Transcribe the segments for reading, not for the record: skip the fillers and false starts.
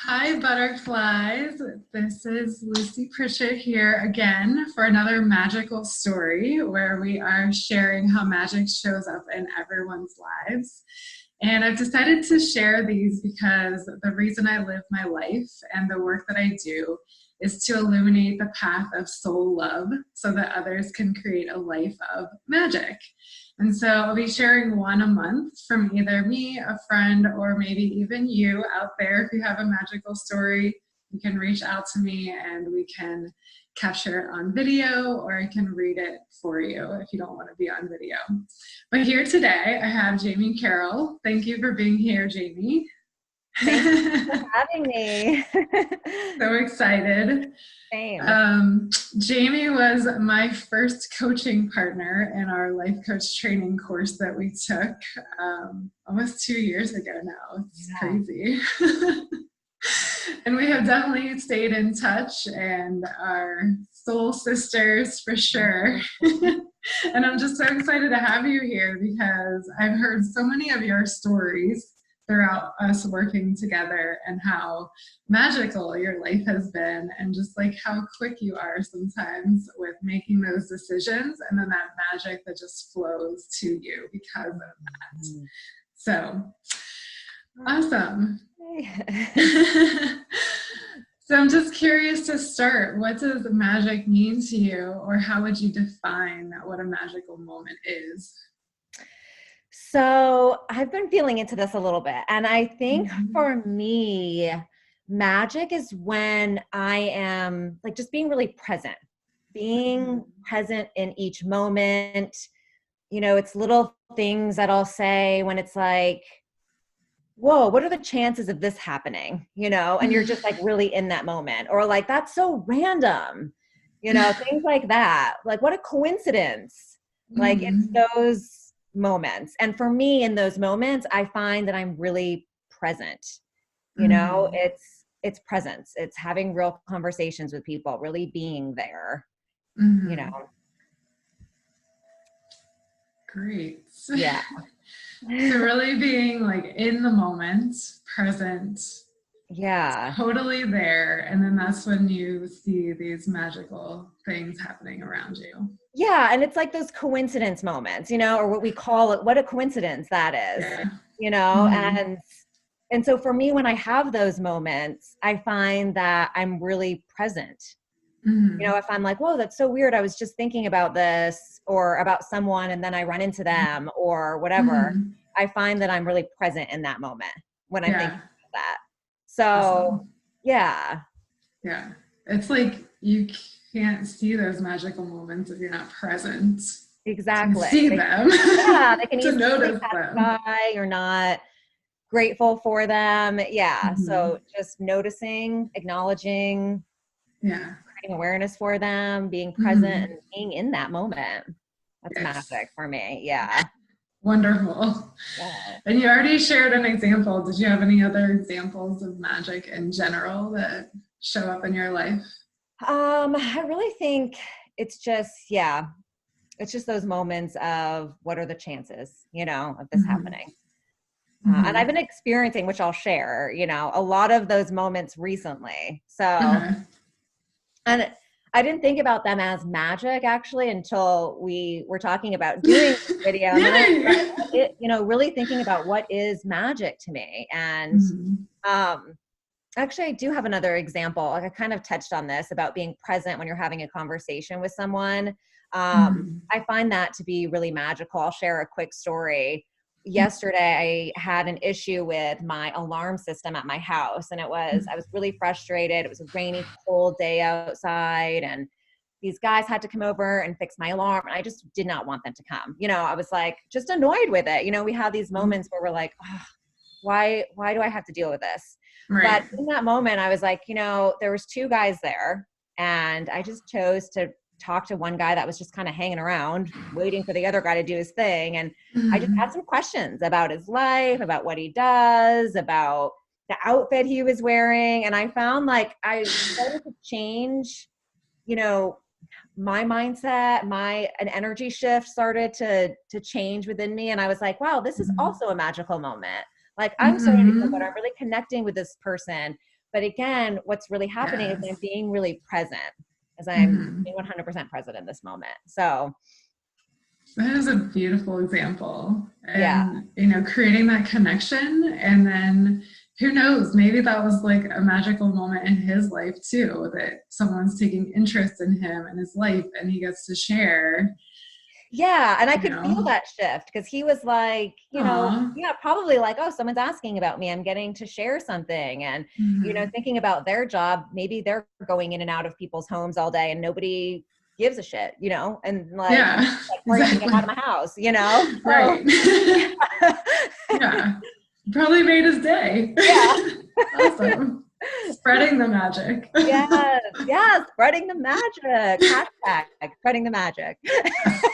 Hi, butterflies. This is Lucy Pritchett here again for another magical story where we are sharing how magic shows up in everyone's lives. And I've decided to share these because the reason I live my life and the work that I do is to illuminate the path of soul love so that others can create a life of magic. And so I'll be sharing one a month from either me, a friend, or maybe even you out there. If you have a magical story, you can reach out to me and we can capture it on video, or I can read it for you if you don't want to be on video. But here today, I have Jamie Carroll. Thank you for being here, Jamie. Thank you for having me. So excited. Same. Jamie was my first coaching partner in our life coach training course that we took almost 2 years ago now. It's crazy. And we have definitely stayed in touch and are soul sisters for sure. And I'm just so excited to have you here because I've heard so many of your stories throughout us working together and how magical your life has been, and just like how quick you are sometimes with making those decisions, and then that magic that just flows to you because of that. So awesome. So I'm just curious to start, what does magic mean to you, or how would you define what a magical moment is? So I've been feeling into this a little bit. And I think for me, magic is when I am like just being really present, being present in each moment. You know, it's little things that I'll say when it's like, whoa, what are the chances of this happening? You know, and you're just like really in that moment, or like, that's so random, you know, things like that. Like, what a coincidence. Like it's those moments. And for me in those moments, I find that I'm really present. You know, it's presence. It's having real conversations with people, really being there, you know. Great. Yeah. So really being like in the moment, present, Yeah. totally there. And then that's when you see these magical things happening around you. Yeah. And it's like those coincidence moments, you know, or what we call it, what a coincidence that is, Yeah. you know, and so for me, when I have those moments, I find that I'm really present. You know, if I'm like, whoa, that's so weird. I was just thinking about this or about someone and then I run into them or whatever, I find that I'm really present in that moment when I'm thinking about that. So, awesome. yeah. Yeah. It's like you can't see those magical moments if you're not present to Exactly. see them, Yeah, they can to easily notice pass them. by. You're not grateful for them. Yeah. So just noticing, acknowledging, Yeah. creating awareness for them, being present and being in that moment. That's Yes. magic for me. Yeah. Wonderful. Yeah. And you already shared an example. Did you have any other examples of magic in general that show up in your life? I really think it's just, yeah, it's just those moments of what are the chances, you know, of this happening. And I've been experiencing, which I'll share, you know, a lot of those moments recently. So, and I didn't think about them as magic actually until we were talking about doing this video. And then I started, you know, really thinking about what is magic to me. And actually, I do have another example. Like I kind of touched on this about being present when you're having a conversation with someone. I find that to be really magical. I'll share a quick story. Yesterday, I had an issue with my alarm system at my house, and I was really frustrated. It was a rainy, cold day outside, and these guys had to come over and fix my alarm, and I just did not want them to come. You know, I was like just annoyed with it. You know, we have these moments where we're like, oh, why do I have to deal with this? Right. But in that moment, I was like, you know, there was two guys there, and I just chose to talk to one guy that was just kind of hanging around, waiting for the other guy to do his thing. And I just had some questions about his life, about what he does, about the outfit he was wearing. And I found like I started to change, you know, my mindset, an energy shift started to change within me. And I was like, wow, this is also a magical moment. Like I'm starting to feel better. I'm really connecting with this person But again, what's really happening is I'm Yes. being really present, as I'm Hmm. being 100% present in this moment. So That is a beautiful example. yeah. And, creating that connection. And then who knows, maybe that was like a magical moment in his life too, that someone's taking interest in him and his life and he gets to share, Yeah. And I you could feel know. that shift because he was like, Aw. yeah, probably like, oh, someone's asking about me. I'm getting to share something. And, Hmm. thinking about their job, maybe they're going in and out of people's homes all day and nobody gives a shit, and like, Yeah, hurry up and get out of exactly. my house. So Right. Yeah. Probably made his day. yeah. Awesome. Spreading the magic. Yes. Yes. Spreading the magic. Hashtag spreading the magic. Yes.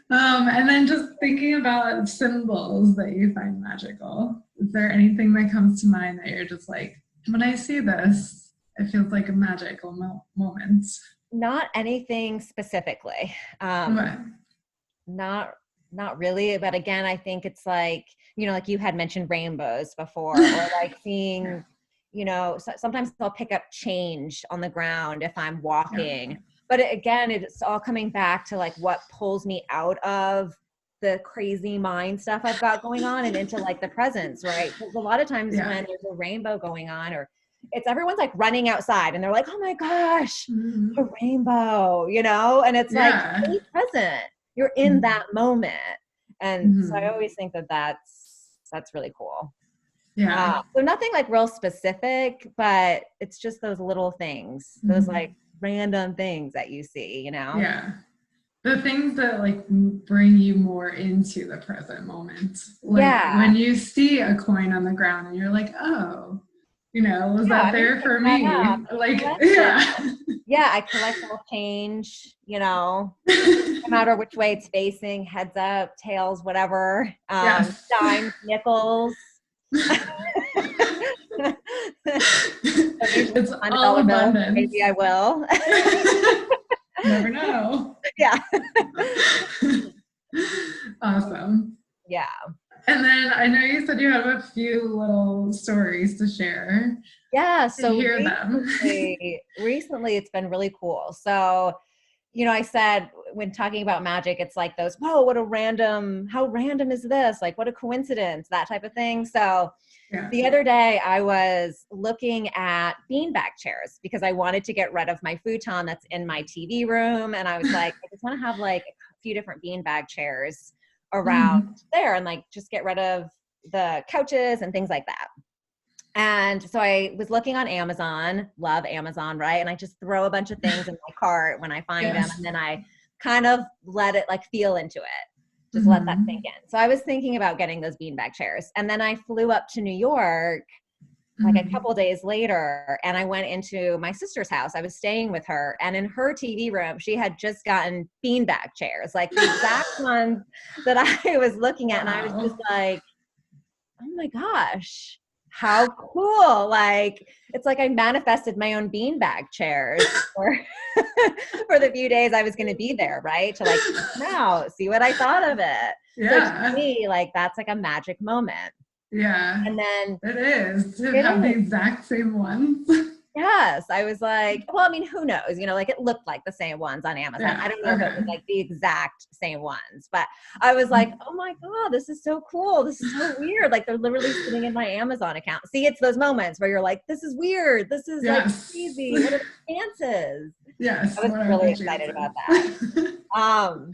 And then just thinking about symbols that you find magical. Is there anything that comes to mind that you're just like, when I see this, it feels like a magical moment? Not anything specifically. What? Not not really. But again, I think it's like, like you had mentioned rainbows before, or like Yeah. seeing, sometimes I'll pick up change on the ground if I'm Yeah. walking. But again, it's all coming back to like what pulls me out of the crazy mind stuff I've got going on and into like the presence, right? Because a lot of times Yeah. when there's a rainbow going on, or it's everyone's like running outside and they're like, oh my gosh, a Mhm. rainbow, and it's like, Yeah. be present. You're in Mhm. that moment. And so I Mhm. always think that that's really cool. Yeah. So nothing like real specific, but it's just those little things, those Mhm. like random things that you see. Yeah. The things that like bring you more into the present moment. Like Yeah. when you see a coin on the ground and you're like, oh, was Yeah. that I'm going to there pick for that up me? and Like, collect it. yeah. Yeah. I collect all change, no matter which way it's facing, heads up, tails, whatever, Yes. dimes, nickels. So maybe It's $1 all bill. abundance. Maybe I will. Never know. Yeah. Awesome. Yeah. And then I know you said you have a few little stories to share. Yeah. To So hear them. recently it's been really cool. So, I said when talking about magic, it's like those, whoa, how random is this? Like, what a coincidence, that type of thing. So Yeah. the other day I was looking at beanbag chairs because I wanted to get rid of my futon that's in my TV room. And I was like, I just want to have like a few different beanbag chairs around Mm. there and like just get rid of the couches and things like that. And so I was looking on Amazon, love Amazon, right? And I just throw a bunch of things in my cart when I find them. Yes. And then I kind of let it like feel into it, just let that sink Mm-hmm. in. So I was thinking about getting those beanbag chairs. And then I flew up to New York like a Mm-hmm. couple days later and I went into my sister's house. I was staying with her, and in her TV room, she had just gotten beanbag chairs, like the exact ones that I was looking at. And I was just Wow. like, oh my gosh, how cool. Like, it's like I manifested my own beanbag chairs for, for the few days I was going to be there, right? To like, now see what I thought of it. So to Yeah. me, like, that's like a magic moment. Yeah. And then It is to it have the is. exact same ones. Yes. I was like, well, I mean, who knows? Like it looked like the same ones on Amazon. I Yeah. don't know if it was Okay. like the exact same ones, but I was like, oh my God, this is so cool. This is so weird. Like they're literally sitting in my Amazon account. See, it's those moments where you're like, this is weird. This is like Yes. crazy. What are the chances? Yes. I was What are really the excited about that. chances? Um,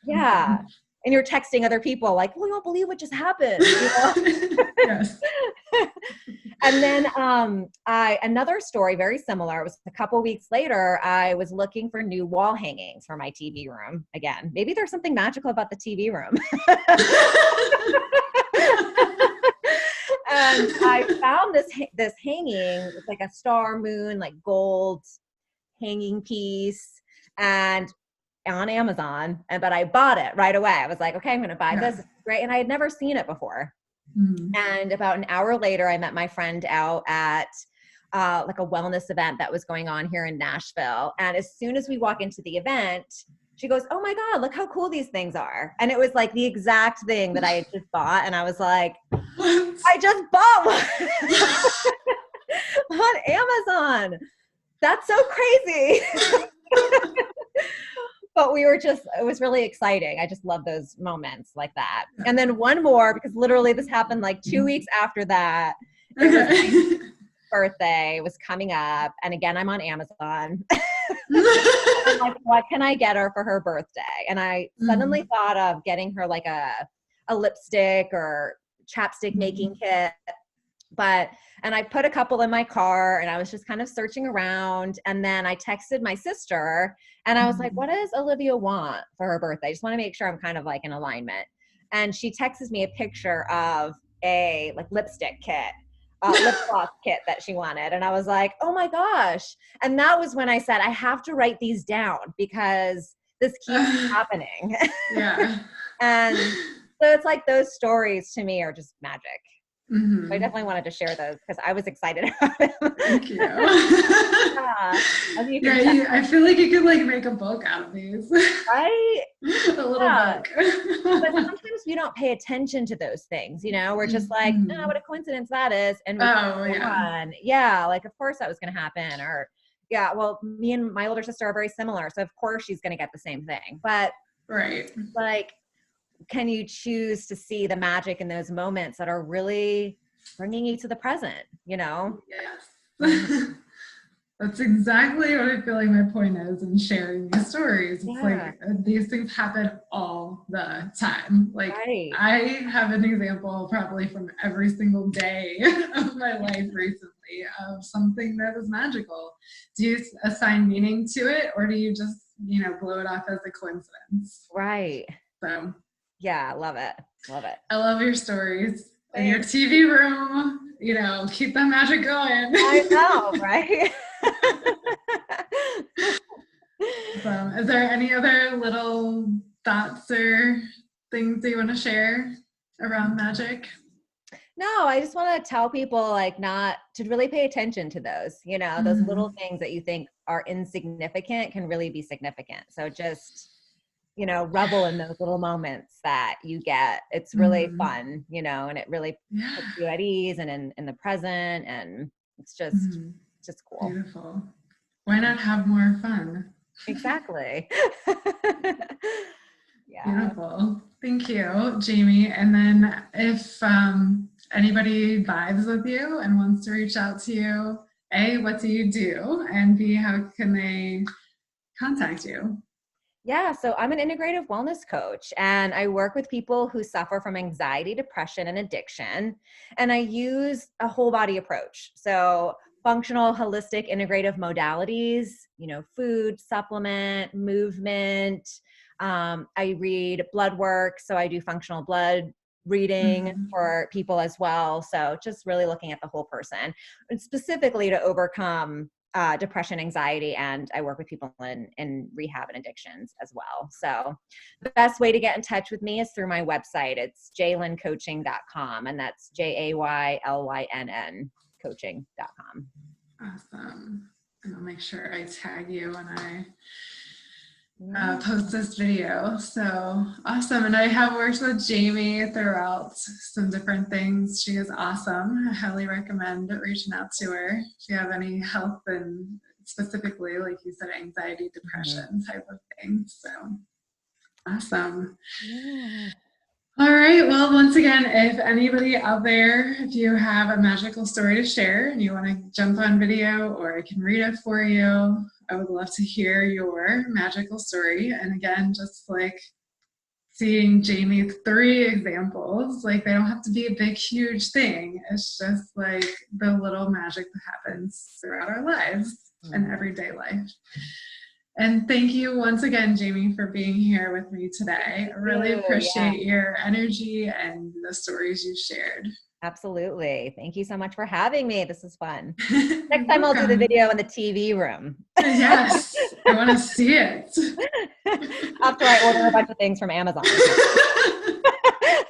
yeah. Awesome. And you're texting other people like, well, you won't believe what just happened. Yes. And then another story very similar. It was a couple weeks later. I was looking for new wall hangings for my TV room. Again, maybe there's something magical about the TV room. And I found this hanging. It's like a star moon, like gold hanging piece, and on Amazon. But I bought it right away. I was like, okay, I'm going to buy this. Yeah. It's great. And I had never seen it before. Mhm. And about an hour later, I met my friend out at like a wellness event that was going on here in Nashville. And as soon as we walk into the event, she goes, oh my God, look how cool these things are. And it was like the exact thing that I had just bought. And I was like, I just bought one on Amazon. That's so crazy. But it was really exciting. I just love those moments like that. And then one more, because literally this happened like 2 weeks after that. It was my birthday was coming up. And again, I'm on Amazon. I'm like, what can I get her for her birthday? And I suddenly thought of getting her like a lipstick or chapstick making kit. And I put a couple in my car and I was just kind of searching around. And then I texted my sister and I was like, what does Olivia want for her birthday? I just want to make sure I'm kind of like in alignment. And she texts me a picture of a like lipstick kit, lip gloss kit that she wanted. And I was like, oh my gosh. And that was when I said, I have to write these down because this keeps happening. Yeah. And so it's like those stories to me are just magic. So I definitely wanted to share those because I was excited about them. Thank you. Yeah, I feel like you could like make a book out of these. Right? A little book. But sometimes we don't pay attention to those things, you know? We're just like, oh, what a coincidence that is. And we like, of course that was going to happen. Or well, me and my older sister are very similar. So of course she's going to get the same thing. But like, can you choose to see the magic in those moments that are really bringing you to the present, you know? Yes. That's exactly what I feel like my point is in sharing these stories. It's like these things happen all the time. Like I have an example probably from every single day of my life recently of something that was magical. Do you assign meaning to it or do you just, blow it off as a coincidence? Right. So yeah, love it. Love it. I love your stories. In your TV room, keep that magic going. I know, right? So, is there any other little thoughts or things that you want to share around magic? No, I just want to tell people like not to really pay attention to those, those little things that you think are insignificant can really be significant. So just revel in those little moments that you get. It's really fun, and it really puts you at ease and in the present. And it's just cool. Beautiful. Why not have more fun? Exactly. Beautiful. Thank you, Jamie. And then if anybody vibes with you and wants to reach out to you, A, what do you do? And B, how can they contact you? Yeah, so I'm an integrative wellness coach and I work with people who suffer from anxiety, depression, and addiction. And I use a whole body approach. So functional, holistic, integrative modalities, food, supplement, movement. I read blood work. So I do functional blood reading for people as well. So just really looking at the whole person and specifically to overcome depression, anxiety, and I work with people in rehab and addictions as well. So the best way to get in touch with me is through my website. It's jaylyncoaching.com, and that's JAYLYNN coaching.com. Awesome. And I'll make sure I tag you when I post this video. So awesome. And I have worked with Jamie throughout some different things. She is awesome. I highly recommend reaching out to her if you have any health and specifically, like you said, anxiety, depression type of thing. So awesome. Yeah. All right. Well, once again, if anybody out there, if you have a magical story to share and you want to jump on video or I can read it for you, I would love to hear your magical story. And again, just like seeing Jamie's 3 examples, like they don't have to be a big, huge thing. It's just like the little magic that happens throughout our lives and everyday life. And thank you once again, Jamie, for being here with me today. I really appreciate your energy and the stories you shared. Absolutely. Thank you so much for having me. This is fun. Next time I'll do the video in the TV room. Yes, I want to see it. After I order a bunch of things from Amazon.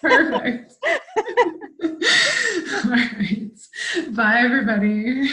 Perfect. All right. Bye, everybody.